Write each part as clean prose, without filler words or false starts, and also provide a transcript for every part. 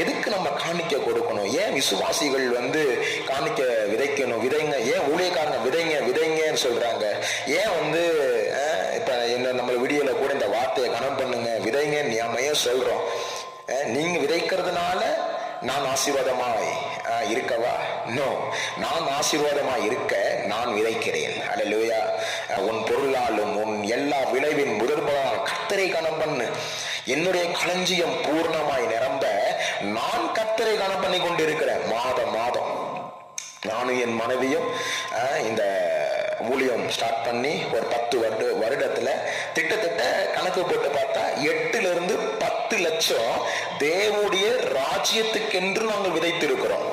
எதுக்கு நம்ம காணிக்க கொடுக்கணும்? ஏன் விசுவாசிகள் காணிக்க விதைக்கணும்? விதைங்க. ஏன் ஊழியக்காரங்க விதைங்க விதைங்கன்னு சொல்றாங்க? ஏன் இப்ப என்ன நம்ம வீடியோல கூட இந்த வார்த்தையை கனம் பண்ணுங்க, விதைங்கன்னு நாம ஏன் சொல்றோம்? நீங்க விதைக்கிறதுனால நான் ஆசீர்வாதமாய் இருக்கவா? நோ, நான் ஆசீர்வாதமாய் இருக்க நான் விதைக்கிறேன். அல்லேலூயா. உன் பொருளாலும் உன் எல்லா விளைவின் முதற்பலனான கர்த்தரை கனம் பண்ணு. என்னுடைய களஞ்சியம் பூர்ணமாய் நிரம்ப நான் கர்த்தரை கனம் பண்ணி கொண்டிருக்கிறேன். மாதம் மாதம் நானும் என் மனைவியும் இந்த ஊழியம் ஸ்டார்ட் பண்ணி ஒரு 10 வருடத்துல திட்டத்தட்ட கணக்கு போட்டு பார்த்தா 8-10 லட்சம் தேவனுடைய ராஜ்யத்துக்கென்று நாங்கள் விதைத்திருக்கிறோம்.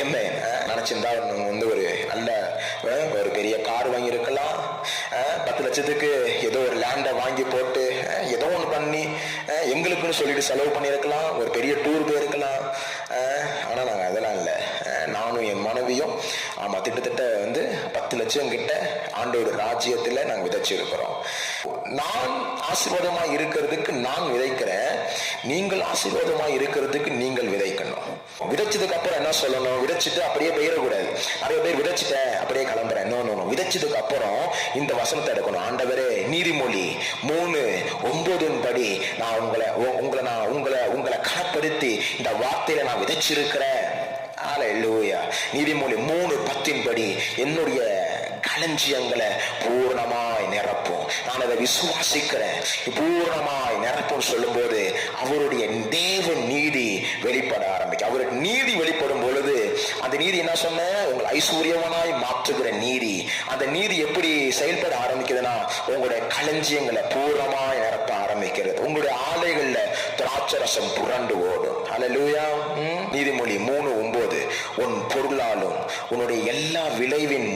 ஏமே நினைச்சிருந்தா ஒரு நல்ல ஒரு பெரிய கார் வாங்கி இருக்கலாம். 10 லட்சத்துக்கு ஏதோ ஒரு லேண்டை வாங்கி போட்டு ஏதோ ஒன்று பண்ணி எங்களுக்குன்னு சொல்லிட்டு செலவு பண்ணியிருக்கலாம். ஒரு பெரிய டூர் போயிருக்கலாம். ஆனா நாங்க அதெல்லாம் இல்லை. நானும் என் மனைவியும் திட்டத்தட்ட 10 லட்சம் கிட்ட ஆண்டோட ராஜ்யத்துல நாங்க விதைச்சிருக்கிறோம். நான் ஆசீர்வாதமா இருக்கிறதுக்கு நான் விதைக்கிறேன். நீங்கள் ஆசீர்வாதமா இருக்கிறதுக்கு நீங்கள் விதைக்கணும். விதைச்சதுக்கு அப்புறம் என்ன சொல்லணும்? விதைச்சிட்டு அப்படியே பெயரக்கூடாது. நிறைய பேர் விதைச்சிட்டேன் அப்படியே கிளம்புறேன். நோ, விதைச்சதுக்கு அப்புறம் இந்த வசனத்தை எடுக்கணும். ஆண்டவரே, நீதிமொழி 3:9 படி நான் உங்களை கனப்படுத்தி இந்த வார்த்தையில நான் விதைச்சிருக்கிறேன். அல்லேலூயா. நீதிமொழி 3:10 படி என்னுடைய களஞ்சியங்களை பூர்ணமாய் நிரப்பும். நான் அதை விசுவாசிக்கிறேன். பூர்ணமாய் நிரப்பும் சொல்லும் போது அவருடைய தேவ நீதி வெளிப்பட ஆரம்பிக்கும். அவருடைய நீதி வெளிப்படும் பொழுது அந்த நீதி என்ன சொன்ன, உங்களை ஐஸ்வர்யவனாய் மாற்றுகிற நீதி. அந்த நீதி எப்படி செயல்பட ஆரம்பிக்குதுன்னா, உங்களுடைய களஞ்சியங்களை பூர்ணமாய் நிரப்ப ஆரம்பிக்கிறது. உங்களுடைய ஆலைகள்ல திராட்சரசம் புரண்டு ஓடும். அல்லேலூயா. நீதிமொழி 3:9 உன் பொருளாலும் உன்னுடைய எல்லா விளைவின்